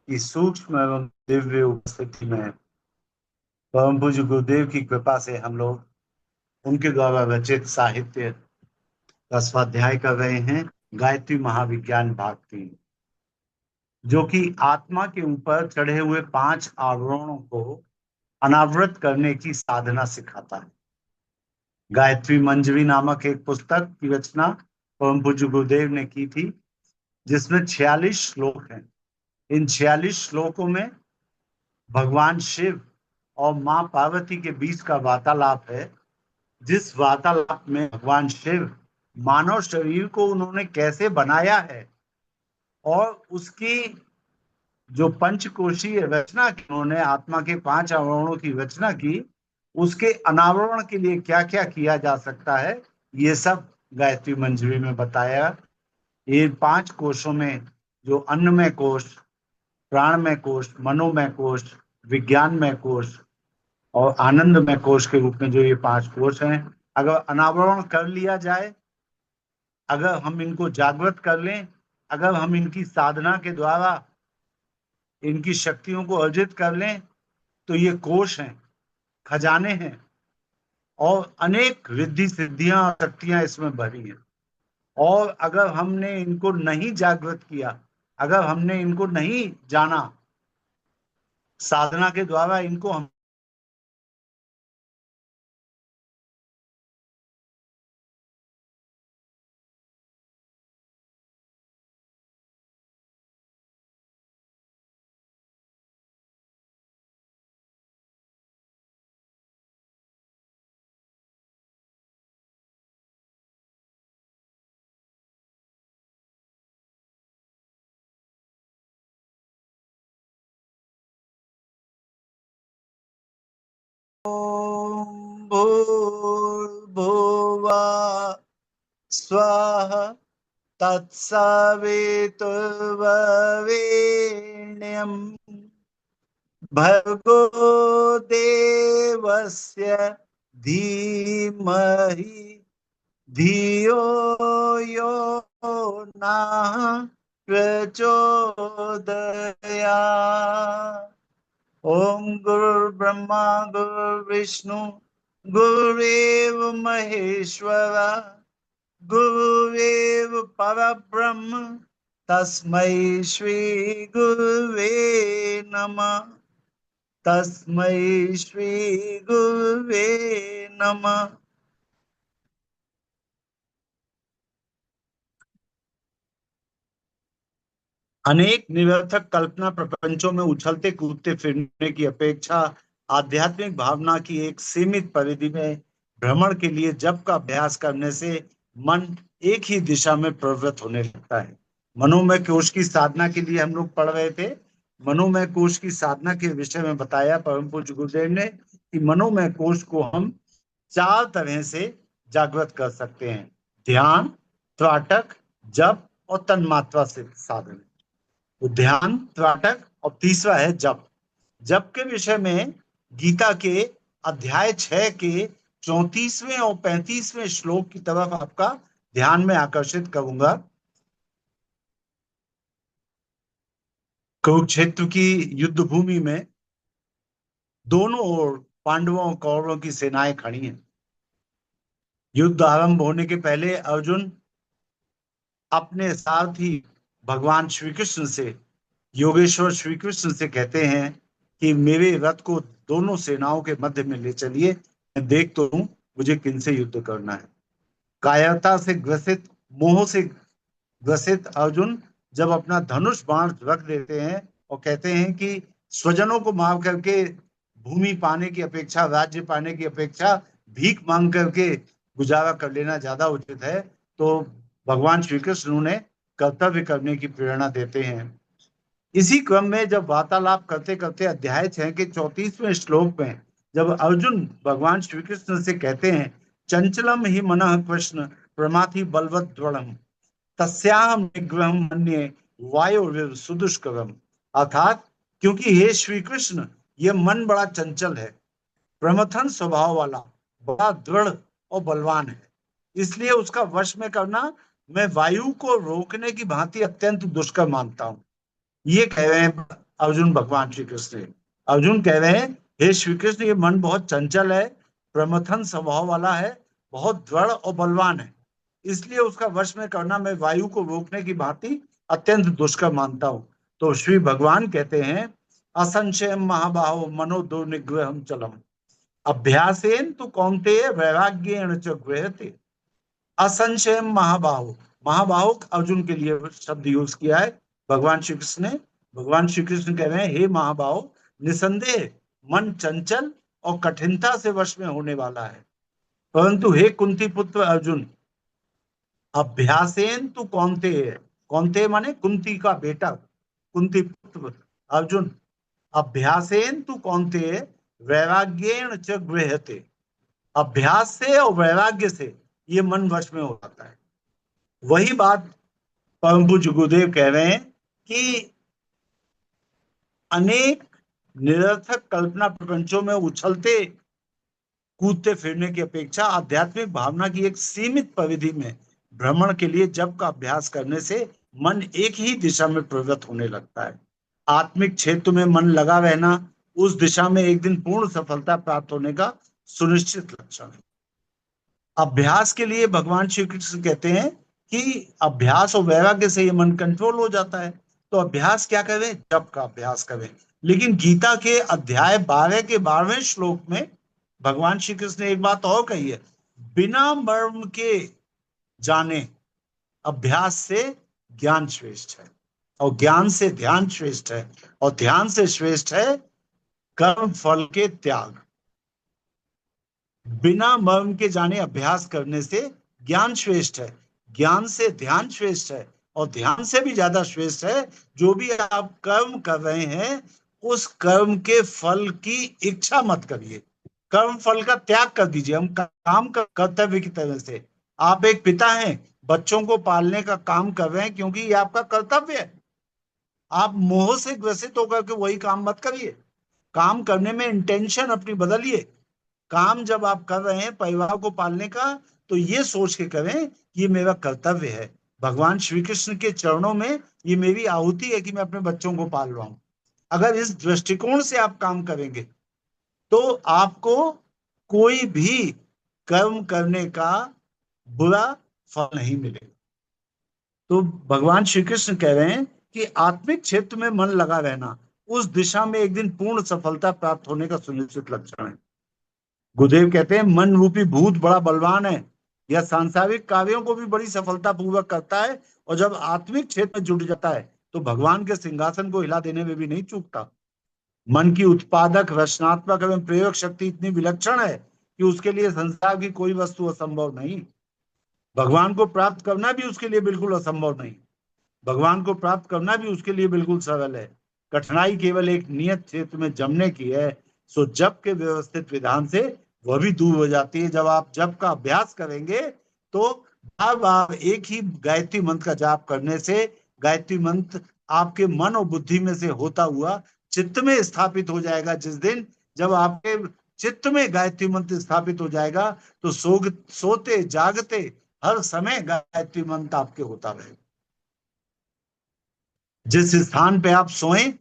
की सूक्ष्म एवं दिव्य उपस्थिति में परम पूज्य गुरुदेव की कृपा से हम लोग उनके द्वारा रचित साहित्य का स्वाध्याय कर रहे हैं। गायत्री महाविज्ञान भाग 3, जो कि आत्मा के ऊपर चढ़े हुए 5 आवरणों को अनावृत करने की साधना सिखाता है। गायत्री मंजरी नामक एक पुस्तक की रचना परम पूज्य गुरुदेव ने की थी, जिसमें 46 श्लोक हैं। इन 46 श्लोकों में भगवान शिव और मां पार्वती के बीच का वार्तालाप है, जिस वार्तालाप में भगवान शिव मानव शरीर को उन्होंने कैसे बनाया है और उसकी जो पंचकोशीय रचना की, उन्होंने आत्मा के 5 आवरणों की रचना की, उसके अनावरण के लिए क्या क्या किया जा सकता है, ये सब गायत्री मंजरी में बताया। ये 5 कोशों में जो अन्नमय कोश, प्राणमय कोश, मनोमय कोश, विज्ञानमय कोश और आनंदमय कोश के रूप में जो ये 5 कोश हैं, अगर अनावरण कर लिया जाए, अगर हम इनको जागृत कर लें, अगर हम इनकी साधना के द्वारा इनकी शक्तियों को अर्जित कर लें, तो ये कोश हैं, खजाने हैं और अनेक रिद्धि सिद्धियां और शक्तियां इसमें भरी हैं। और अगर हमने इनको नहीं जागृत किया, अगर हमने इनको नहीं जाना, साधना के द्वारा इनको हम भूर्भुवः स्वः तत्सवितुर्वरेण्यम् भर्गो देवस्य धीमहि धियो यो नः प्रचोदयात्। ओम गुरुर्ब्रह्मा गुरुर्विष्णु गुरुरेव महेश्वर गुरुरेव परब्रह्म तस्मै श्री गुरुवे नमः। तस्मै श्री गुरुवे नमः। अनेक निरर्थक कल्पना प्रपंचों में उछलते कूदते फिरने की अपेक्षा आध्यात्मिक भावना की एक सीमित परिधि में भ्रमण के लिए जप का अभ्यास करने से मन एक ही दिशा में प्रवृत्त होने लगता है। मनोमय कोश की साधना के लिए हम लोग पढ़ रहे थे। मनोमय कोश की साधना के विषय में बताया परम पूज्य गुरुदेव ने कि मनोमय कोश को हम 4 तरह से जागृत कर सकते हैं: ध्यान, त्राटक, जप और तन्मात्रा से साधन। तो ध्यान, त्राटक और तीसरा है जप। जप के विषय में गीता के अध्याय 6 के 34वें और 35वें श्लोक की तरफ आपका ध्यान में आकर्षित करूंगा। कुरुक्षेत्र की युद्ध भूमि में दोनों ओर पांडवों और कौरवों की सेनाएं खड़ी हैं। युद्ध आरंभ होने के पहले अर्जुन अपने सारथी भगवान श्री कृष्ण से, योगेश्वर श्री कृष्ण से कहते हैं कि मेरे रथ को दोनों सेनाओं के मध्य में ले चलिए, मैं देख तो हूं मुझे किनसे युद्ध करना है। कायरता से ग्रसित, मोह से ग्रसित अर्जुन जब अपना धनुष बाण रख देते हैं और कहते हैं कि स्वजनों को मार करके भूमि पाने की अपेक्षा, राज्य पाने की अपेक्षा भीख मांग करके गुजारा कर लेना ज्यादा उचित है, तो भगवान श्री कृष्ण उन्हें कर्तव्य करने की प्रेरणा देते हैं। इसी क्रम में जब वार्तालाप करते करते अध्याय 6 के 34वें श्लोक में जब अर्जुन भगवान श्री कृष्ण से कहते हैं, चंचलम ही मनः कृष्ण प्रमाथि बलवत दृढ़म तस्याहम निग्रहम मन्ये वायुर्विव सुदुष्करम। अर्थात क्योंकि हे श्री कृष्ण, ये मन बड़ा चंचल है, प्रमथन स्वभाव वाला, बड़ा दृढ़ और बलवान है, इसलिए उसका वश में करना मैं वायु को रोकने की भांति अत्यंत दुष्कर मानता हूं। ये कह रहे हैं अर्जुन भगवान श्री कृष्ण से। अर्जुन कह रहे हैं, हे श्री कृष्ण, ये मन बहुत चंचल है, प्रमथन स्वभाव वाला है, बहुत दृढ़ और बलवान है, इसलिए उसका वश में करना मैं वायु को रोकने की भांति अत्यंत दुष्कर मानता हूं। तो श्री भगवान कहते हैं, असंशय महाबाहो मनो दुर्निग्रहम चलम अभ्यासेन तु कौन्तेय वैराग्येण च गृह्यते। असंशय महाबाहो, महाबाहो अर्जुन के लिए शब्द यूज किया है भगवान श्री कृष्ण ने। भगवान श्री कृष्ण कह रहे हैं, हे महाबाहो, निसंदेह मन चंचल और कठिनता से वश में होने वाला है, परंतु हे कुंती पुत्र अर्जुन, अभ्यासेन तू कौन्तेय, कौन्तेय माने कुंती का बेटा, कुंती पुत्र अर्जुन, अभ्यासेन तू कौन्तेय वैराग्येण च गृह्यते। अभ्यास से और वैराग्य से ये मन वश में हो जाता है। वही बात परम पूज्य गुरुदेव कह रहे हैं कि अनेक निरर्थक कल्पना प्रपंचों में उछलते कूदते फिरने की अपेक्षा आध्यात्मिक भावना की एक सीमित परिधि में भ्रमण के लिए जप का अभ्यास करने से मन एक ही दिशा में प्रवृत्त होने लगता है। आत्मिक क्षेत्र में मन लगा रहना उस दिशा में एक दिन पूर्ण सफलता प्राप्त होने का सुनिश्चित लक्षण है। अभ्यास के लिए भगवान श्री कृष्ण कहते हैं कि अभ्यास और वैराग्य से ये मन कंट्रोल हो जाता है। तो अभ्यास क्या करें? जप का अभ्यास करें। लेकिन गीता के अध्याय 12 के 12वें श्लोक में भगवान श्री कृष्ण ने एक बात और कही है, बिना मर्म के जाने अभ्यास से ज्ञान श्रेष्ठ है, और ज्ञान से ध्यान श्रेष्ठ है, और ध्यान से श्रेष्ठ है कर्म फल के त्याग। बिना मर्म के जाने अभ्यास करने से ज्ञान श्रेष्ठ है, ज्ञान से ध्यान श्रेष्ठ है, और ध्यान से भी ज्यादा श्रेष्ठ है जो भी आप कर्म कर रहे हैं उस कर्म के फल की इच्छा मत करिए, कर्म फल का त्याग कर दीजिए। हम काम कर्तव्य की तरह से, आप एक पिता हैं, बच्चों को पालने का काम कर रहे हैं क्योंकि ये आपका कर्तव्य है। आप मोह से ग्रसित होकर के वही काम मत करिए। काम करने में इंटेंशन अपनी बदलिए। काम जब आप कर रहे हैं परिवार को पालने का, तो ये सोच के करें कि ये मेरा कर्तव्य है, भगवान श्री कृष्ण के चरणों में ये मेरी आहुति है कि मैं अपने बच्चों को पाल रहा हूं। अगर इस दृष्टिकोण से आप काम करेंगे तो आपको कोई भी कर्म करने का बुरा फल नहीं मिलेगा। तो भगवान श्री कृष्ण कह रहे हैं कि आत्मिक क्षेत्र में मन लगा रहना उस दिशा में एक दिन पूर्ण सफलता प्राप्त होने का सुनिश्चित लक्षण है। गुरुदेव कहते हैं, मन रूपी भूत बड़ा बलवान है, यह सांसारिक कार्यों को भी बड़ी सफलता पूर्वक करता है, और जब आत्मिक क्षेत्र में जुट जाता है तो भगवान के सिंहासन को हिला देने में भी नहीं चूकता। मन की उत्पादक, रचनात्मक एवं प्रयोग शक्ति इतनी विलक्षण है कि उसके लिए संसार की कोई वस्तु असंभव नहीं। भगवान को प्राप्त करना भी उसके लिए बिल्कुल असंभव नहीं, भगवान को प्राप्त करना भी उसके लिए बिल्कुल सरल है। कठिनाई केवल एक नियत क्षेत्र में जमने की है। सो जप के व्यवस्थित विधान से वह भी दूर हो जाती है। जब आप जप का अभ्यास करेंगे तो बार बार एक ही गायत्री मंत्र का जाप करने से गायत्री मंत्र आपके मन और बुद्धि में से होता हुआ चित्त में स्थापित हो जाएगा। जिस दिन जब आपके चित्त में गायत्री मंत्र स्थापित हो जाएगा तो सोते जागते हर समय गायत्री मंत्र आपके होता रहेगा। जिस स्थान पे आप सोएं,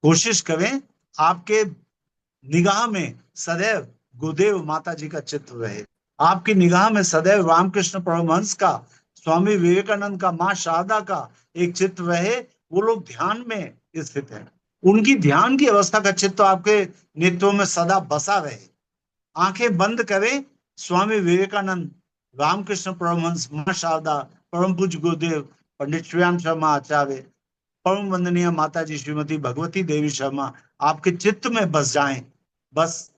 कोशिश करें आपके निगाह में सदैव गुरुदेव माता जी का चित्र रहे, आपकी निगाह में सदैव रामकृष्ण परमहंस का, स्वामी विवेकानंद का, माँ शारदा का एक चित्र रहे। वो लोग ध्यान में स्थित हैं, उनकी ध्यान की अवस्था का चित्र आपके नेत्रों में सदा बसा रहे। आंखें बंद करें, स्वामी विवेकानंद, रामकृष्ण परमहंस, माँ शारदा, परम पूज्य गुरुदेव पंडित श्रीराम शर्मा आचार्य, परम वंदनीय माता जी श्रीमती भगवती देवी शर्मा आपके चित्त में बस जाएं। बस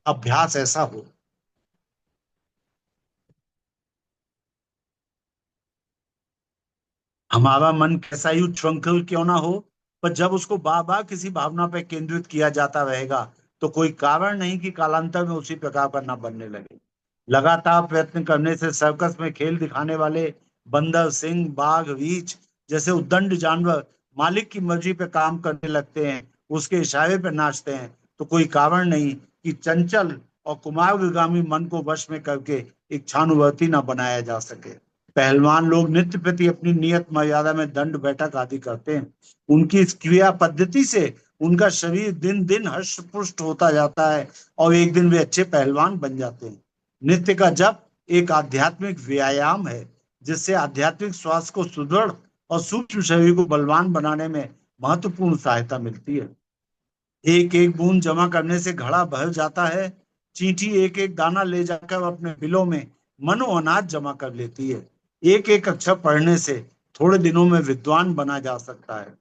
अभ्यास ऐसा हो। हमारा मन कैसा ही उच्छृंखल क्यों ना हो, पर जब उसको बार बार किसी भावना पर केंद्रित किया जाता रहेगा तो कोई कारण नहीं कि कालांतर में उसी प्रकार का न बनने लगे। लगातार प्रयत्न करने से सर्कस में खेल दिखाने वाले बंदर, सिंह, बाघ, रीछ जैसे उद्दंड जानवर मालिक की मर्जी पे काम करने लगते हैं, उसके इशारे पे नाचते हैं। तो कोई कारण नहीं कि चंचल और कुमारगामी मन को वश में करके इच्छानुवर्ती ना बनाया जा सके। पहलवान लोग नित्य प्रति अपनी नियत मर्यादा में दंड बैठक आदि करते हैं। उनकी इस क्रिया पद्धति से उनका शरीर दिन दिन हष्ट पुष्ट होता जाता है और एक दिन वे अच्छे पहलवान बन जाते हैं। नित्य का जप एक आध्यात्मिक व्यायाम है जिससे आध्यात्मिक स्वास्थ्य को सुदृढ़ और सूक्ष्म शरीर को बलवान बनाने में महत्वपूर्ण सहायता मिलती है। एक एक बूंद जमा करने से घड़ा भर जाता है। चींटी एक एक दाना ले जाकर अपने बिलों में मनो अनाज जमा कर लेती है। एक एक अक्षर पढ़ने से थोड़े दिनों में विद्वान बना जा सकता है।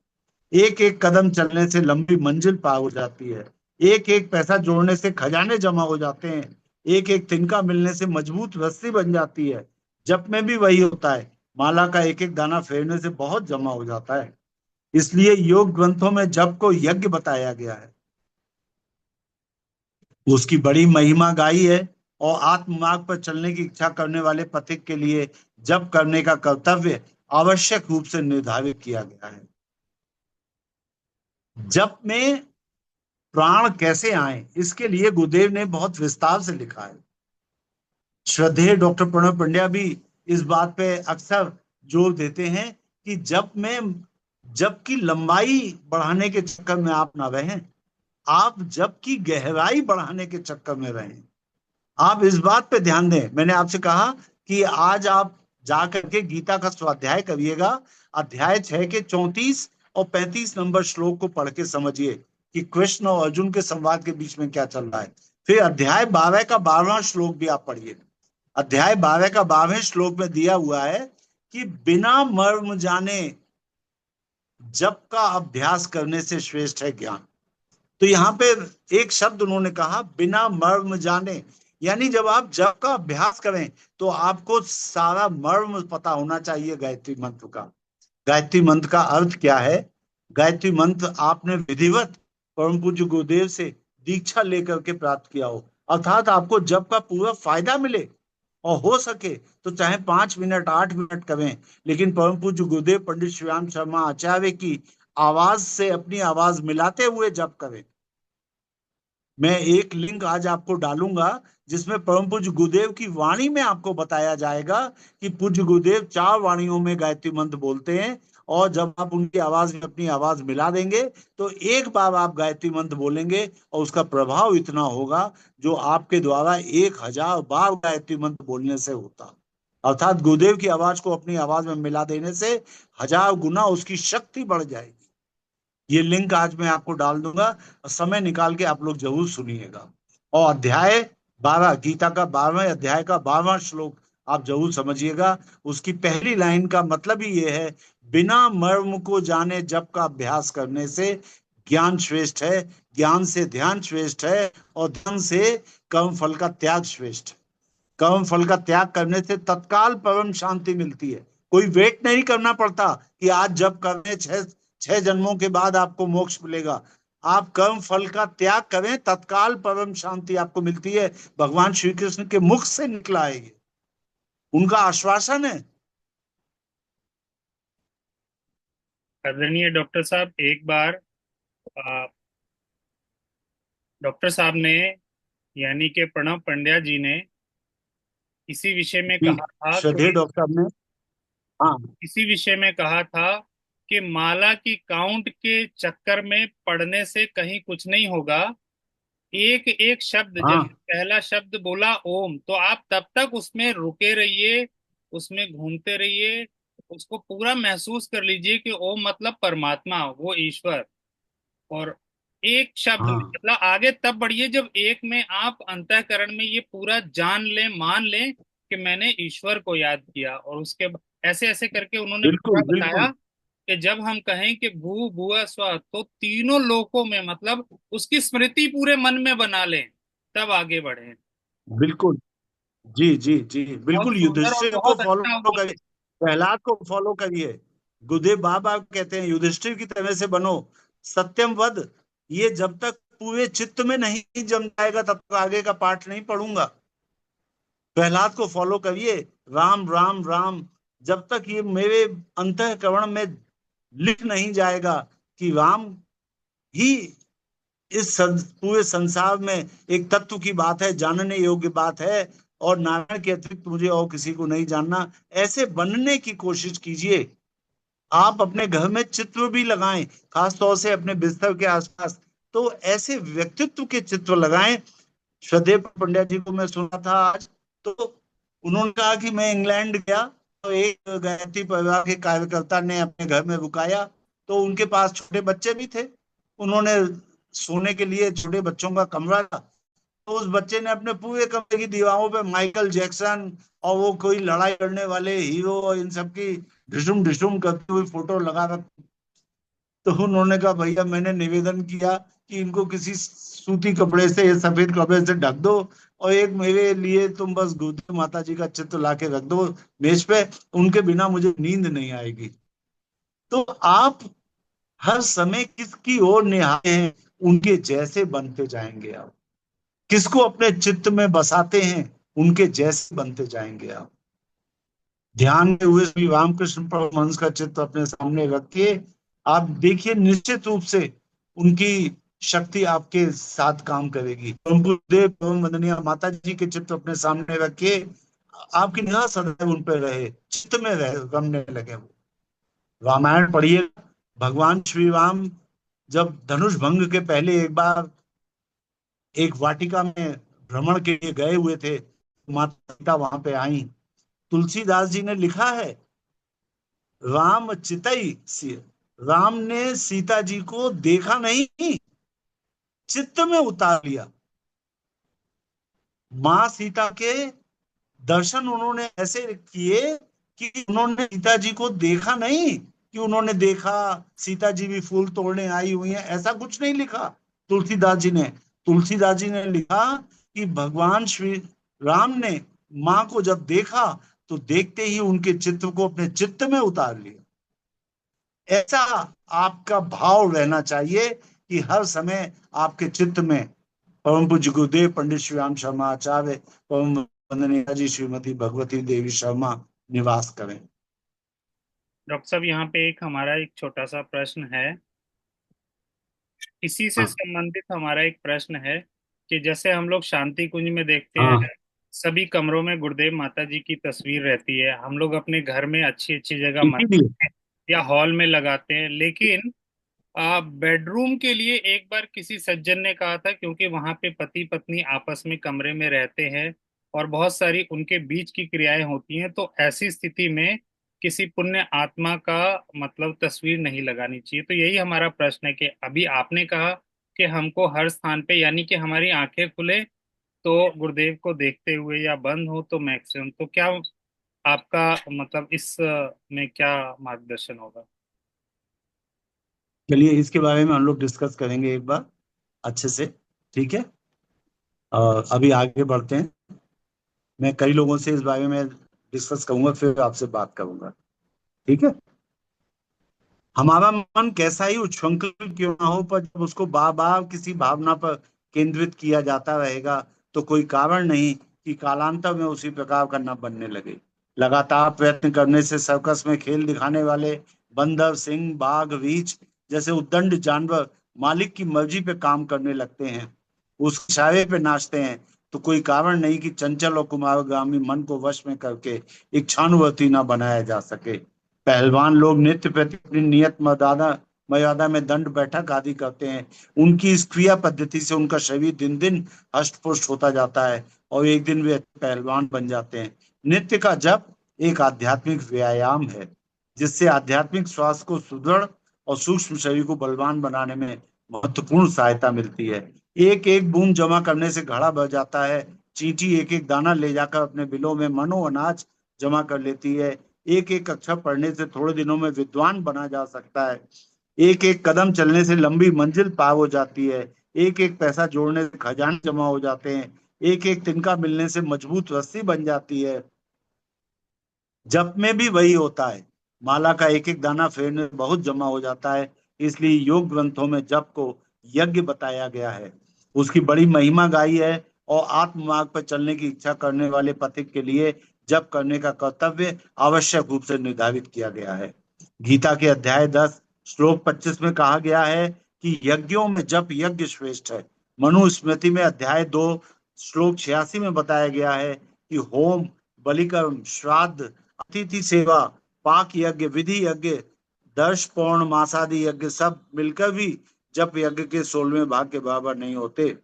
एक एक कदम चलने से लंबी मंजिल पार हो जाती है। एक एक पैसा जोड़ने से खजाने जमा हो जाते हैं। एक एक तिनका मिलने से मजबूत रस्सी बन जाती है। जप में भी वही होता है। माला का एक एक दाना फेरने से बहुत जमा हो जाता है। इसलिए योग ग्रंथों में जप को यज्ञ बताया गया है। उसकी बड़ी महिमा गाई है और आत्म मार्ग पर चलने की इच्छा करने वाले पथिक के लिए जप करने का कर्तव्य आवश्यक रूप से निर्धारित किया गया है। जप में प्राण कैसे आए, इसके लिए गुरुदेव ने बहुत विस्तार से लिखा है। श्रद्धेय डॉक्टर प्रणव पंड्या भी इस बात पे अक्सर जोर देते हैं कि जप की लंबाई बढ़ाने के चक्कर में आप ना रहें, आप जप की गहराई बढ़ाने के चक्कर में रहें। आप इस बात पे ध्यान दें, मैंने आपसे कहा कि आज आप जा करके गीता का स्वाध्याय करिएगा। अध्याय 6 के 34 और 35 नंबर श्लोक को पढ़ के समझिए कि कृष्ण और अर्जुन के संवाद के बीच में क्या चल रहा है। फिर अध्याय 12 का 12वां श्लोक भी आप पढ़िए। अध्याय 12 का 12वें श्लोक में दिया हुआ है कि बिना मर्म जाने जप का अभ्यास करने से श्रेष्ठ है ज्ञान। तो यहाँ पे एक शब्द उन्होंने कहा, बिना मर्म जाने, यानी जब आप जप का अभ्यास करें तो आपको सारा मर्म पता होना चाहिए गायत्री मंत्र का। गायत्री मंत्र का अर्थ क्या है? गायत्री मंत्र आपने विधिवत परम पूज्य गुरुदेव से दीक्षा लेकर के प्राप्त किया हो, अर्थात आपको जप का पूरा फायदा मिले, और हो सके तो चाहे 5 मिनट 8 मिनट करें, लेकिन परम पूज्य गुरुदेव पंडित श्रीराम शर्मा आचार्य की आवाज से अपनी आवाज मिलाते हुए जप करें। मैं एक लिंक आज आपको डालूंगा जिसमें परम पूज्य गुरुदेव की वाणी में आपको बताया जाएगा कि पूज्य गुरुदेव 4 वाणियों में गायत्री मंत्र बोलते हैं, और जब आप उनकी आवाज में अपनी आवाज मिला देंगे तो एक बार आप गायत्री मंत्र बोलेंगे और उसका प्रभाव इतना होगा जो आपके द्वारा 1000 बार गायत्री मंत्र बोलने से होता। अर्थात गुरुदेव की आवाज को अपनी आवाज में मिला देने से 1000 गुना उसकी शक्ति बढ़ जाएगी। ये लिंक आज मैं आपको डाल दूंगा, समय निकाल के आप लोग जरूर सुनिएगा। और अध्याय 12 गीता का 12वें अध्याय का 12वां श्लोक आप जरूर समझिएगा। उसकी पहली लाइन का मतलब ही ये है, बिना मर्म को जाने जप का अभ्यास करने से ज्ञान श्रेष्ठ है, ज्ञान से ध्यान श्रेष्ठ है, और ध्यान से कर्म फल का त्याग श्रेष्ठ है। कर्म फल का त्याग करने से तत्काल परम शांति मिलती है। कोई वेट नहीं करना पड़ता कि आज जब करने 6 जन्मों के बाद आपको मोक्ष मिलेगा। आप कर्म फल का त्याग करें, तत्काल परम शांति आपको मिलती है। भगवान श्री कृष्ण के मुख से निकला है ये, उनका आश्वासन है। आदरणीय डॉक्टर साहब, एक बार डॉक्टर साहब ने यानी कि प्रणव पंड्या जी ने इसी विषय में जी, कहा था श्रद्धेय कि डॉक्टर साहब ने, हाँ इसी विषय में कहा था कि माला की काउंट के चक्कर में पढ़ने से कहीं कुछ नहीं होगा। एक एक शब्द, हाँ जैसे पहला शब्द बोला ओम, तो आप तब तक उसमें रुके रहिए, उसमें घूमते रहिए, उसको पूरा महसूस कर लीजिए कि ओम मतलब परमात्मा, वो ईश्वर। और एक शब्द में हाँ मतलब आगे तब बढ़िए जब एक में आप अंतःकरण में ये पूरा जान लें, मान लें कि मैंने ईश्वर को याद किया। और उसके ऐसे ऐसे करके उन्होंने पूरा बिल्कुल बताया बिल्कुल कि जब हम कहें कि भू भुआ स्व, तो तीनों लोकों में मतलब उसकी स्मृति पूरे मन में बना लें, तब आगे बढ़े। बिल्कुल। जी जी जी, बहुत बिल्कुल सुंदर और युधिष्ठिर को बहुत अच्छा फॉलो उन्होंने। करिए, प्रहलाद को फॉलो करिए। गुरुदेव बाबा कहते हैं युधिष्ठिर की तरह से बनो, सत्यम वद। ये जब तक पूरे चित्त में नहीं जम जाएगा तब तक आगे का पाठ नहीं पढ़ूंगा। प्रहलाद को फॉलो करिए, राम राम राम। जब तक ये मेरे अंतःकरण में लिख नहीं जाएगा कि राम ही पूरे संसार में एक तत्व की बात है, जानने योग्य बात है, और नारायण के अतिरिक्त मुझे और किसी को नहीं जानना, ऐसे बनने की कोशिश कीजिए। आप अपने घर में चित्र भी लगाएं, खास तौर से अपने बिस्तर के आसपास, तो ऐसे व्यक्तित्व के चित्र लगाएं। श्रद्धेय पंड्या जी को मैं सुना था आज, तो उन्होंने कहा कि मैं इंग्लैंड गया तो एक गायत्री परिवार के कार्यकर्ता ने अपने घर में रुकाया, तो उनके पास छोटे बच्चे भी थे। उन्होंने सोने के लिए छोटे बच्चों का कमरा था, तो उस बच्चे ने अपने पूरे कमरे की दीवारों पे माइकल जैक्सन और वो कोई लड़ाई लड़ने वाले हीरो और इन सब की ढिशुम ढिशुम करती हुई फोटो लगा रख। तो उन्होंने कहा भैया मैंने निवेदन किया कि इनको किसी सूती कपड़े से या सफेद कपड़े से ढक दो, और एक मेरे लिए तुम बस गुरुदेव माता जी का चित्र ला के रख दो मेज पे, उनके बिना मुझे नींद नहीं आएगी। तो आप हर समय किसकी ओर निहारे हैं, उनके जैसे बनते जाएंगे आप। किसको अपने चित्त में बसाते हैं, उनके जैसे बनते जाएंगे आप। ध्यान में हुए श्री रामकृष्ण परमहंस का चित्र अपने सामने रखिए, आप देखिए निश्चित रूप से उनकी शक्ति आपके साथ काम करेगी। परम गुरुदेव परम वंदनीय माता जी के चित्र अपने सामने रखिए, आपकी निगाह सदैव उन पर रहे, चित्त में रहे, रमने लगे वो। रामायण पढ़िए, भगवान श्री राम जब धनुष भंग के पहले एक बार एक वाटिका में भ्रमण के लिए गए हुए थे, माता सीता वहां पे आई। तुलसीदास जी ने लिखा है, राम चितई राम ने सीता जी को देखा नहीं, चित्त में उतार लिया। माँ सीता के दर्शन उन्होंने ऐसे किए कि उन्होंने सीता जी को देखा नहीं, कि उन्होंने देखा सीता जी भी फूल तोड़ने आई हुई हैं, ऐसा कुछ नहीं लिखा तुलसीदास जी ने। तुलसीदास जी ने लिखा कि भगवान श्री राम ने माँ को जब देखा तो देखते ही उनके चित्र को अपने चित्त में उतार लिया। ऐसा आपका भाव रहना चाहिए कि हर समय आपके चित्त में परम पूज्य गुरुदेव पंडित श्री राम शर्मा आचार्य, परम वंदनीय जी श्रीमती भगवती देवी शर्मा निवास करें। डॉक्टर साहब, यहाँ पे एक हमारा एक छोटा सा प्रश्न है। इसी से हाँ संबंधित हमारा एक प्रश्न है कि जैसे हम लोग शांति कुंज में देखते हैं, हाँ, सभी कमरों में गुरुदेव माता जी की तस्वीर रहती है। हम लोग अपने घर में अच्छी अच्छी जगह इसीलिए मंदिर में या हॉल में लगाते हैं, लेकिन बेडरूम के लिए एक बार किसी सज्जन ने कहा था, क्योंकि वहां पे पति पत्नी आपस में कमरे में रहते हैं और बहुत सारी उनके बीच की क्रियाएं होती हैं, तो ऐसी स्थिति में किसी पुण्य आत्मा का मतलब तस्वीर नहीं लगानी चाहिए। तो यही हमारा प्रश्न है कि अभी आपने कहा कि हमको हर स्थान पे, यानी कि हमारी आंखें खुले तो गुरुदेव को देखते हुए या बंद हो तो मैक्सिमम, तो क्या आपका मतलब इस में क्या मार्गदर्शन होगा? चलिए इसके बारे में हम लोग डिस्कस करेंगे एक बार अच्छे से, ठीक है। अभी आगे बढ़ते हैं, मैं कई लोगों से इस बारे में डिस्कस करूंगा फिर आपसे बात करूंगा, ठीक है। हमारा मन कैसा ही उच्छृंखल क्यों ना हो, पर जब उसको बार बार किसी भावना पर केंद्रित किया जाता रहेगा तो कोई कारण नहीं कि कालांतर में उसी प्रकार का न बनने लगे। लगातार प्रयत्न करने से सर्कस में खेल दिखाने वाले बंदर, सिंह, बाघ, रीछ जैसे उद्दंड जानवर मालिक की मर्जी पे काम करने लगते हैं, उस इशारे पे नाचते हैं, तो कोई कारण नहीं कि चंचल और कुमारगामी मन को वश में करके इच्छानुवर्ती ना बनाया जा सके। पहलवान लोग नित्य प्रति अपनी नियत मर्यादा मर्यादा में दंड बैठक आदि करते हैं। उनकी इस क्रिया पद्धति से उनका शरीर दिन दिन हष्ट पुष्ट होता जाता है और एक दिन वे अच्छे पहलवान बन जाते हैं। नित्य का जप एक आध्यात्मिक व्यायाम है, जिससे आध्यात्मिक स्वास्थ्य को सुदृढ़ और सूक्ष्म शरीर को बलवान बनाने में महत्वपूर्ण सहायता मिलती है। एक एक बूंद जमा करने से घड़ा भर जाता है। चींटी एक एक दाना ले जाकर अपने बिलों में मनो अनाज जमा कर लेती है। एक एक अक्षर पढ़ने से थोड़े दिनों में विद्वान बना जा सकता है। एक एक कदम चलने से लंबी मंजिल पार हो जाती है। एक एक पैसा जोड़ने से खजाने जमा हो जाते हैं। एक एक तिनका मिलने से मजबूत रस्सी बन जाती है। जप में भी वही होता है, माला का एक एक दाना फेरने से बहुत जमा हो जाता है। इसलिए योग ग्रंथों में जप को यज्ञ बताया गया है, उसकी बड़ी महिमा गाई है। और आत्म मार्ग पर चलने की इच्छा करने वाले पथिक के लिए जप करने का कर्तव्य आवश्यक रूप से निर्धारित किया गया है। गीता के अध्याय 10 श्लोक 25 में कहा गया है कि यज्ञों में जप यज्ञ श्रेष्ठ है। मनुस्मृति में अध्याय 2 श्लोक 86 में बताया गया है कि होम, बलिकर्म, श्राद्ध, अतिथि सेवा, पाक यज्ञ, विधि यज्ञ, दर्श पौर्ण मासादि यज्ञ सब मिलकर भी जप यज्ञ के 16वें भाग के बराबर नहीं होते।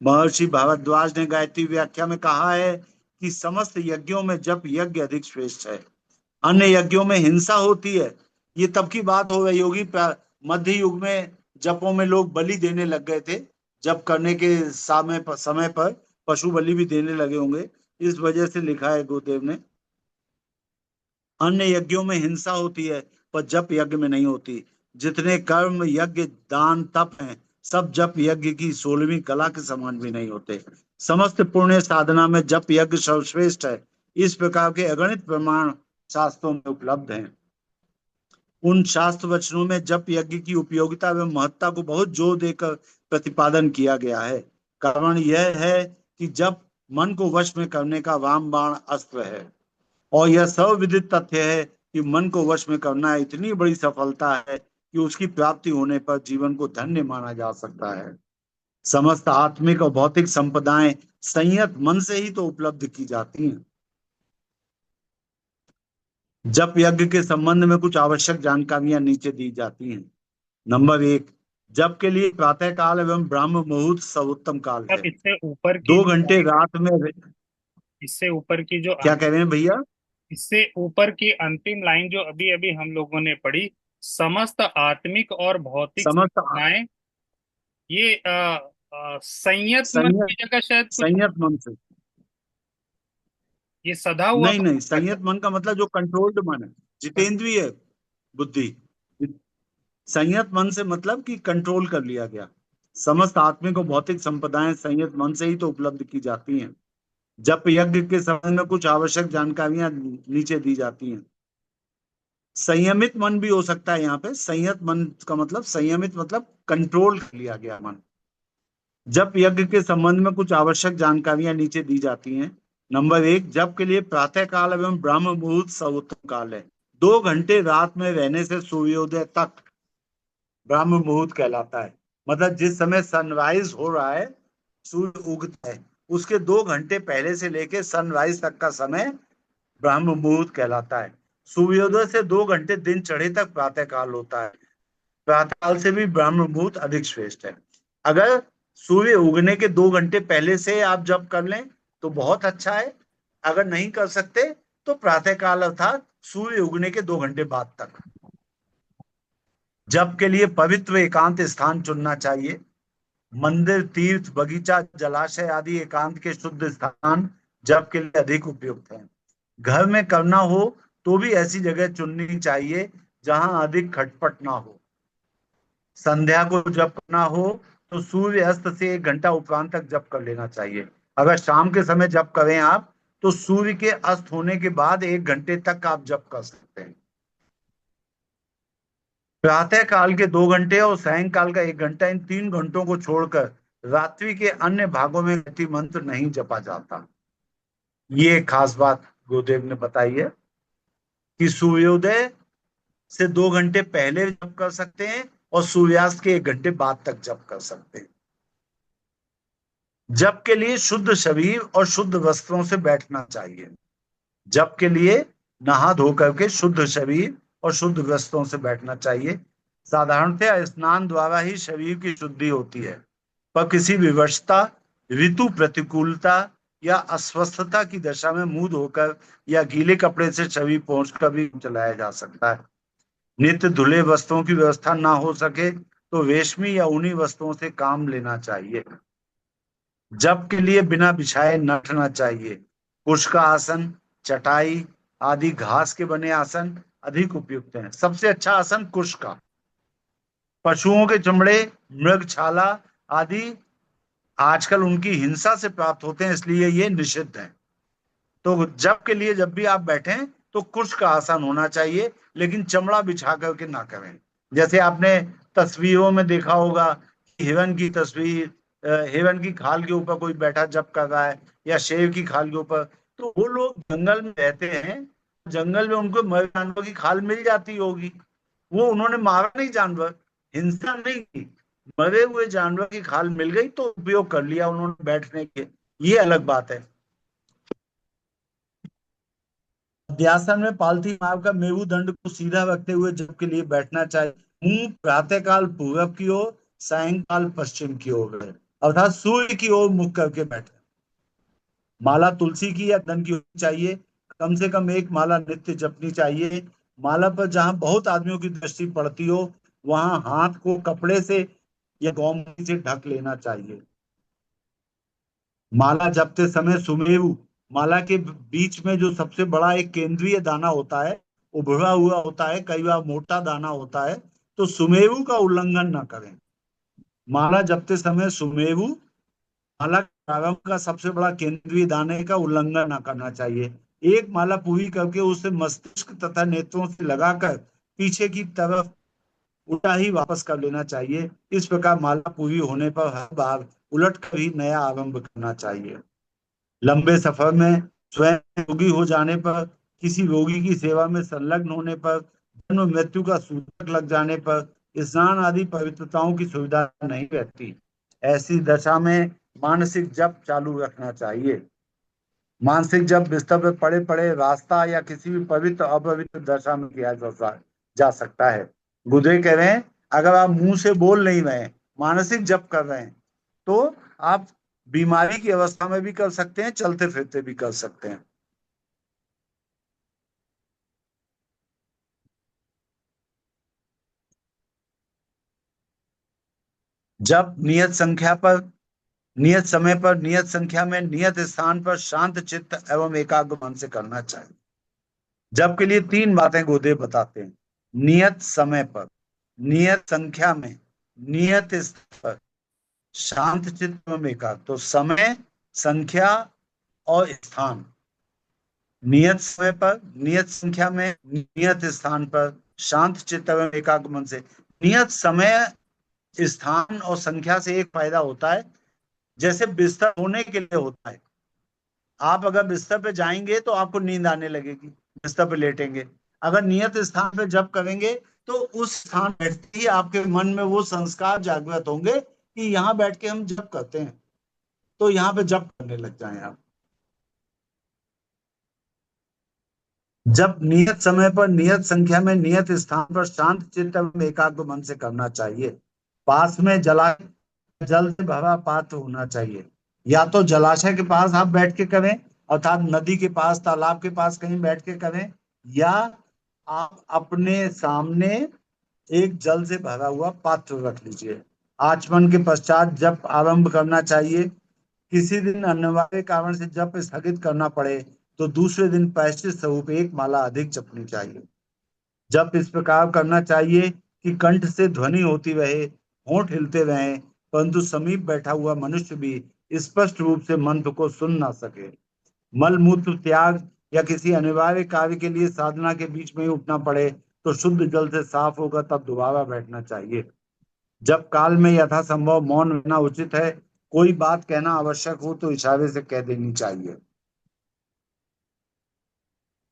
महर्षि भारद्वाज ने गायत्री व्याख्या में कहा है कि समस्त यज्ञों में जप यज्ञ अधिक श्रेष्ठ है। अन्य यज्ञों में हिंसा होती है। ये तब की बात हो रही होगी, मध्य युग में जपों में लोग बलि देने लग गए थे। जप करने के समय पर पशु बलि भी देने लगे होंगे, इस वजह से लिखा है गुरुदेव ने। अन्य यज्ञों में हिंसा होती है पर जप यज्ञ में नहीं होती। जितने कर्म, यज्ञ, दान, तप हैं, सब जप यज्ञ की 16वीं कला के समान भी नहीं होते। समस्त पुण्य साधना में जप यज्ञ सर्वश्रेष्ठ है। इस प्रकार के अगणित प्रमाण शास्त्रों में उपलब्ध हैं। उन शास्त्र वचनों में जप यज्ञ की उपयोगिता एवं महत्ता को बहुत जोर देकर प्रतिपादन किया गया है। कारण यह है कि जप मन को वश में करने का रामबाण अस्त्र है, और यह सर्वविदित तथ्य है कि मन को वश में करना इतनी बड़ी सफलता है कि उसकी प्राप्ति होने पर जीवन को धन्य माना जा सकता है। समस्त आत्मिक और भौतिक संपदाएं संयत मन से ही तो उपलब्ध की जाती हैं। जप यज्ञ के संबंध में कुछ आवश्यक जानकारियां नीचे दी जाती हैं। नंबर 1, जप के लिए प्रातः काल एवं ब्राह्म मुहूर्त सर्वोत्तम काल अब है। इससे ऊपर की 2 घंटे रात में। इससे ऊपर की जो क्या कह रहे हैं भैया? इससे ऊपर की अंतिम लाइन जो अभी अभी हम लोगों ने पढ़ी, समस्त आत्मिक और भौतिक समस्त संपदाएं, ये संयत मन संयत की जगह शायद कुछ, संयत मन से। ये सधा हुआ नहीं मन नहीं, है। संयत मन का मतलब जो कंट्रोल्ड मन है, जितेंद्रिय बुद्धि। संयत मन से मतलब कि कंट्रोल कर लिया गया। समस्त आत्मिक और भौतिक संपदाएं संयत मन से ही तो उपलब्ध की जाती हैं। जप यज्ञ के संबंध में कुछ आवश्यक जानकारियां नीचे दी जाती हैं। संयमित मन भी हो सकता है। यहाँ पे संयत मन का मतलब, संयमित मतलब कंट्रोल कर लिया गया मन। जप यज्ञ के संबंध में कुछ आवश्यक जानकारियां नीचे दी जाती हैं। नंबर 1, जप के लिए प्रातः काल एवं ब्रह्म मुहूर्त सर्वोत्तम काल है। 2 घंटे रात में रहने से सूर्योदय तक ब्रह्म मुहूर्त कहलाता है। मतलब जिस समय सनराइज हो रहा है, सूर्य उगता है, उसके 2 घंटे पहले से लेके सनराइज तक का समय ब्रह्म मुहूर्त कहलाता है। सूर्योदय से 2 घंटे दिन चढ़े तक प्रातः काल होता है। प्रातः काल से भी ब्रह्म मुहूर्त अधिक श्रेष्ठ है। अगर सूर्य उगने के 2 घंटे पहले से आप जप कर लें तो बहुत अच्छा है। अगर नहीं कर सकते तो प्रातः काल अर्थात सूर्य उगने के 2 घंटे बाद तक। जप के लिए पवित्र एकांत स्थान चुनना चाहिए। मंदिर, तीर्थ, बगीचा, जलाशय आदि एकांत के शुद्ध स्थान जप के लिए अधिक उपयुक्त हैं। घर में करना हो तो भी ऐसी जगह चुननी चाहिए जहां अधिक खटपट ना हो। संध्या को जप करना हो तो सूर्य अस्त से 1 घंटा उपरांत तक जप कर लेना चाहिए। अगर शाम के समय जप करें आप तो सूर्य के अस्त होने के बाद 1 घंटे तक आप जप कर सकते हैं। प्रातः काल के 2 घंटे और सायंकाल का 1 घंटा, इन 3 घंटों को छोड़कर रात्रि के अन्य भागों में गायत्री मंत्र नहीं जपा जाता। ये एक खास बात गुरुदेव ने बताई है कि सूर्योदय से 2 घंटे पहले जप कर सकते हैं और सूर्यास्त के 1 घंटे बाद तक जप कर सकते हैं। जप के लिए शुद्ध शरीर और शुद्ध वस्त्रों से बैठना चाहिए। जप के लिए नहा धो करके शुद्ध शरीर और शुद्ध वस्त्रों से बैठना चाहिए। साधारणतः स्नान द्वारा ही शरीर की शुद्धि होती है, पर किसी विवशता, ऋतु प्रतिकूलता या अस्वस्थता की दशा में मुंह धोकर या गीले कपड़े से शरीर पहुंचकर भी चलाया जा सकता है। नित्य धुले वस्त्रों की व्यवस्था ना हो सके तो रेशमी या ऊनी वस्त्रों से काम लेना चाहिए। जप के लिए बिना बिछाए न उठना चाहिए। कुश का आसन, चटाई आदि घास के बने आसन अधिक उपयुक्त हैं। सबसे अच्छा आसन कुश का। पशुओं के चमड़े, मृगछाला आदि आजकल उनकी हिंसा से प्राप्त होते हैं, इसलिए ये निषिद्ध है। तो जप के लिए जब भी आप बैठें तो कुश का आसन होना चाहिए, लेकिन चमड़ा बिछा करके ना करें। जैसे आपने तस्वीरों में देखा होगा, हिरन की तस्वीर, हिरन की खाल के ऊपर कोई बैठा जप कर रहा है, या शेर की खाल के ऊपर। तो वो लोग जंगल में रहते हैं, जंगल में उनको मरे जानवर की खाल मिल जाती होगी। वो उन्होंने मारा नहीं जानवर, हिंसा नहीं की, मरे हुए जानवर की खाल मिल गई तो उपयोग कर लिया उन्होंने बैठने के। ये अलग बात है। मध्यासन में पालथी मार कर मेरुदंड को सीधा रखते हुए जप के लिए बैठना चाहिए। मुंह प्रातःकाल पूरब की ओर, सायंकाल पश्चिम की ओर है, अर्थात सूर्य की ओर मुख करके बैठे। माला तुलसी की या गंध की होनी चाहिए। कम से कम एक माला नित्य जपनी चाहिए। माला पर जहां बहुत आदमियों की दृष्टि पड़ती हो वहां हाथ को कपड़े से या गौमुखी से ढक लेना चाहिए। माला जपते समय सुमेरु, माला के बीच में जो सबसे बड़ा एक केंद्रीय दाना होता है, उभरा हुआ होता है, कई बार मोटा दाना होता है, तो सुमेरु का उल्लंघन ना करें। माला जपते समय सुमेरु, माला प्रारंभ का सबसे बड़ा केंद्रीय दाने का उल्लंघन न करना चाहिए। एक माला पूरी करके उसे मस्तिष्क तथा नेत्रों से लगाकर पीछे की तरफ उल्टा ही वापस कर लेना चाहिए। इस प्रकार माला पूरी होने पर हर बार उलट कर ही नया आरंभ करना चाहिए। लंबे सफर में स्वयं रोगी हो जाने पर, किसी रोगी की सेवा में संलग्न होने पर, जन्म मृत्यु का सूतक लग जाने पर स्नान आदि पवित्रताओं की सुविधा नहीं रहती। ऐसी दशा में मानसिक जप चालू रखना चाहिए। मानसिक जप बिस्तर पर पड़े पड़े, रास्ता या किसी भी पवित्र अपवित्र दशा में किया जा सकता है। गुरुदेव कह रहे हैं अगर आप मुंह से बोल नहीं रहे हैं, मानसिक जप कर रहे हैं, तो आप बीमारी की अवस्था में भी कर सकते हैं, चलते फिरते भी कर सकते हैं। जब नियत संख्या पर, नियत समय पर, नियत संख्या में, नियत स्थान पर शांत चित्त एवं एकाग्र मन से करना चाहिए। जप के लिए तीन बातें गुरुदेव बताते हैं। नियत समय पर, नियत संख्या में, नियत स्थान पर शांत चित्त एवं एकाग्र। तो समय, संख्या और स्थान। नियत समय पर, नियत संख्या में, नियत स्थान पर शांत चित्त एवं एकाग्र मन से। नियत समय, स्थान और संख्या से एक फायदा होता है, जैसे बिस्तर होने के लिए होता है। आप अगर बिस्तर पे जाएंगे तो आपको नींद आने लगेगी, बिस्तर पे लेटेंगे। अगर नियत स्थान पे जप करेंगे तो उस स्थान बैठते ही आपके मन में वो संस्कार जागृत होंगे कि यहाँ बैठ के हम जप करते हैं, तो यहाँ पे जप करने लग जाएं आप। जब नियत समय पर, नियत संख्या में, नियत स्थान पर शांत चित्त एवं एकाग्र मन से करना चाहिए। पास में जल से भरा पात्र होना चाहिए। या तो जलाशय के पास आप बैठ के करें, अर्थात नदी के पास, तालाब के पास कहीं बैठ के करें, या आप अपने सामने एक जल से भरा हुआ पात्र रख लीजिए। आचमन के पश्चात जप आरंभ करना चाहिए। किसी दिन अनिवार्य कारण से जप स्थगित करना पड़े तो दूसरे दिन प्रायश्चित स्वरूप एक माला अधिक जपनी चाहिए। जप इस प्रकार करना चाहिए कि कंठ से ध्वनि होती रहे, होंठ हिलते रहें, परंतु समीप बैठा हुआ मनुष्य भी स्पष्ट रूप से मंत्र को सुन ना सके। मल मूत्र त्याग या किसी अनिवार्य कार्य के लिए साधना के बीच में ही उठना पड़े तो शुद्ध जल से साफ होकर तब दोबारा बैठना चाहिए। जब काल में यथासंभव मौन रहना उचित है। कोई बात कहना आवश्यक हो तो इशारे से कह देनी चाहिए।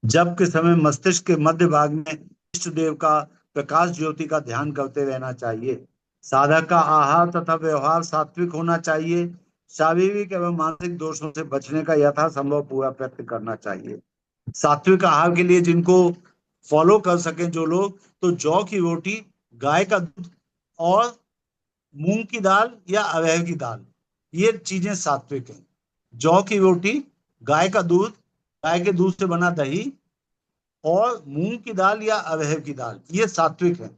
जप के समय मस्तिष्क के मध्य भाग में इष्ट देव का प्रकाश ज्योति का ध्यान करते रहना चाहिए। साधक का आहार तथा व्यवहार सात्विक होना चाहिए। शारीरिक एवं मानसिक दोषों से बचने का यथासंभव पूरा प्रयत्न करना चाहिए। सात्विक आहार के लिए जिनको फॉलो कर सकें जो लोग, तो जौ की रोटी, गाय का दूध और मूंग की दाल या अरहर की दाल, ये चीजें सात्विक हैं। जौ की रोटी, गाय का दूध, गाय के दूध से बना दही और मूंग की दाल या अरहर की दाल, ये सात्विक है।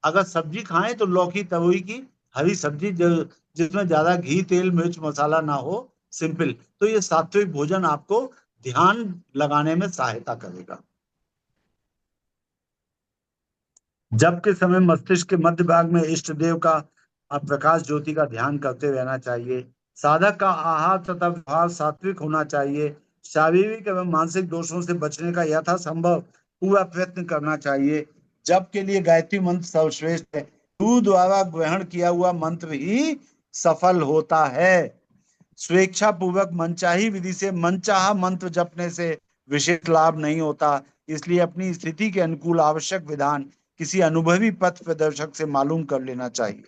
अगर सब्जी खाएं तो लौकी तरोई की हरी सब्जी जिसमें ज्यादा घी तेल मिर्च मसाला ना हो, सिंपल, तो ये सात्विक भोजन आपको ध्यान लगाने में सहायता करेगा। जब के समय मस्तिष्क के मध्य भाग में इष्ट देव का प्रकाश ज्योति का ध्यान करते रहना चाहिए। साधक का आहार तथा व्यवहार सात्विक होना चाहिए। शारीरिक एवं मानसिक दोषों से बचने का यथासंभव पूरा प्रयत्न करना चाहिए। जप के लिए गायत्री मंत्र सर्वश्रेष्ठ है। गुरु द्वारा ग्रहण किया हुआ मंत्र ही सफल होता है। स्वेच्छा पूर्वक मनचाही विधि से मनचाहा मंत्र जपने से विशेष लाभ नहीं होता। इसलिए अपनी स्थिति के अनुकूल आवश्यक विधान किसी अनुभवी पथ प्रदर्शक से मालूम कर लेना चाहिए।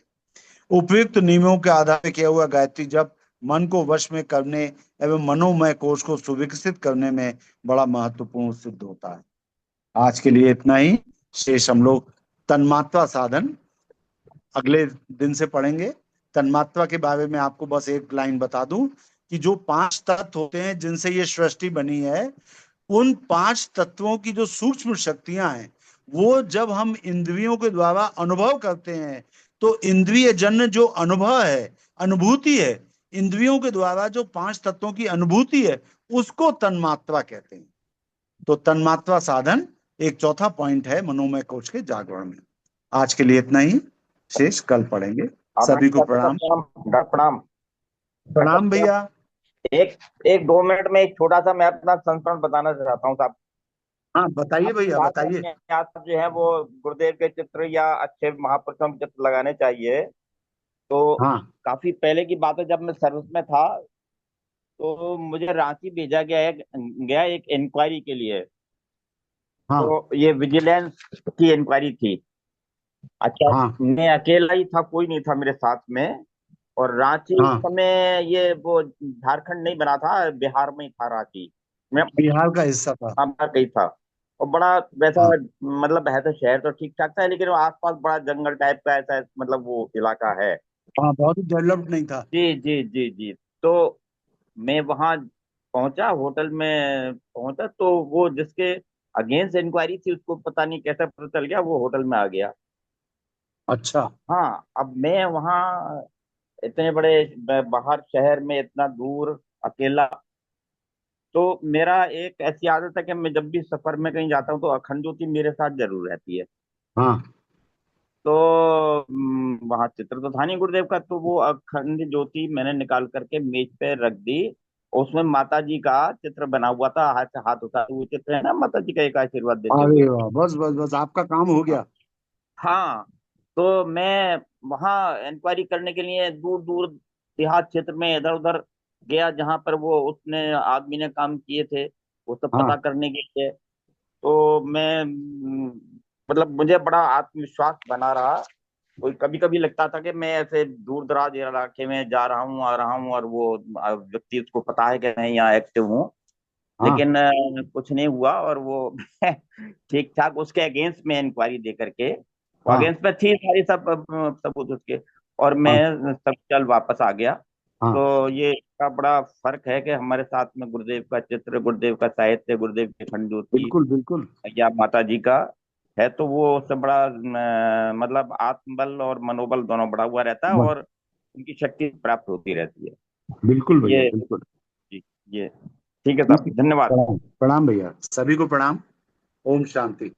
उपयुक्त नियमों के आधार पर किया हुआ गायत्री जप मन को वश में करने एवं मनोमय कोश को सुविकसित करने में बड़ा महत्वपूर्ण सिद्ध होता है। आज के लिए इतना ही। शेष हम लोग तन्मात्रा साधन अगले दिन से पढ़ेंगे। तन्मात्रा के बारे में आपको बस एक लाइन बता दूं कि जो पांच तत्व होते हैं जिनसे ये सृष्टि बनी है, उन पांच तत्वों की जो सूक्ष्म शक्तियां हैं, वो जब हम इंद्रियों के द्वारा अनुभव करते हैं, तो इंद्रिय जन्य जो अनुभव है, अनुभूति है, इंद्रियों के द्वारा जो पांच तत्वों की अनुभूति है, उसको तन्मात्रा कहते हैं। तो तन्मात्रा साधन एक चौथा पॉइंट है मनोमय कोश के जागरण में। आज के लिए इतना ही। शेष कल पढ़ेंगे। सभी को डॉक्टर साहब प्रणाम। प्रणाम। डॉक्टर प्रणाम। डॉक्टर प्रणाम साहब, भैया। एक एक 2 मिनट में एक छोटा सा मैं अपना संस्मरण बताना चाहता हूँ साहब। हाँ बताइए आपकी भैया, बात है बताइए। अपने आस पास जो है वो गुरुदेव के चित्र या अच्छे महापुरुषों के चित्र लगाने चाहिए। तो हाँ काफी पहले की बात है, जब मैं सर्विस में था तो मुझे रांची भेजा गया एक इंक्वायरी के लिए। हाँ तो ये विजिलेंस की इंक्वायरी थी। अच्छा, हाँ मैं अकेला ही था, कोई नहीं था मेरे साथ में। और रांची उस हाँ। समय ये वो झारखंड नहीं बना था, बिहार में ही था रांची। मैं बिहार का हिस्सा था। बाहर गई था। और बड़ा वैसा, हाँ मतलब है तो शहर तो ठीक ठाक था, लेकिन वो आसपास बड़ा जंगल टाइप का ऐसा मतलब वो इलाका है। हाँ, बहुत ही डेवलप्ड नहीं था। जी जी जी जी। तो मैं वहां पहुंचा, होटल में पहुंचा, तो वो जिसके अगेंस्ट इंक्वायरी थी उसको पता नहीं कैसे पता चल गया, वो होटल में आ गया। अच्छा। हाँ, अब मैं वहाँ इतने बड़े बाहर शहर में इतना दूर अकेला। तो मेरा एक ऐसी आदत है कि मैं जब भी सफर में कहीं जाता हूँ तो अखंड ज्योति मेरे साथ जरूर रहती है। हाँ तो वहाँ चित्र तो था नहीं गुरुदेव का, तो वो अखंड ज्योति मैंने निकाल करके मेज पे रख दी। उसमें माता जी का चित्र बना हुआ था, हाथ से हाथ उठा वो चित्र है ना, माता जी का एक आशीर्वाद देते हुए। अरे वाह, बस बस बस, आपका काम हो हाँ। गया। हाँ, तो मैं वहाँ इंक्वायरी करने के लिए दूर दूर देहात क्षेत्र में इधर उधर गया, जहाँ पर वो उसने आदमी ने काम किए थे, वो सब पता हाँ करने के लिए। तो मैं मतलब मुझे बड़ा आत्मविश्वास बना रहा। कोई कभी कभी लगता था कि मैं ऐसे दूर दराज इलाके में जा रहा हूँ, आ रहा हूँ, और वो व्यक्ति उसको पता है कि मैं यहाँ एक्टिव हूँ। हाँ लेकिन कुछ नहीं हुआ, और वो ठीक ठाक उसके अगेंस्ट में इंक्वायरी दे करके, वो हाँ अगेंस्ट में थी सारी सब सबूत उसके। और हाँ मैं सब चल वापस आ गया। हाँ। तो ये का बड़ा फर्क है कि हमारे साथ में गुरुदेव का चित्र, गुरुदेव का साहित्य, गुरुदेव की खंडोती बिल्कुल बिल्कुल। या माता जी का है, तो वो उससे बड़ा मतलब आत्मबल और मनोबल दोनों बढ़ा हुआ रहता है, बस, और उनकी शक्ति प्राप्त होती रहती है। बिल्कुल भैया ये बिल्कुल। जी, ये ठीक है ठीक साहब, है। धन्यवाद। प्रणाम प्रणाम भैया, सभी को प्रणाम। ओम शांति।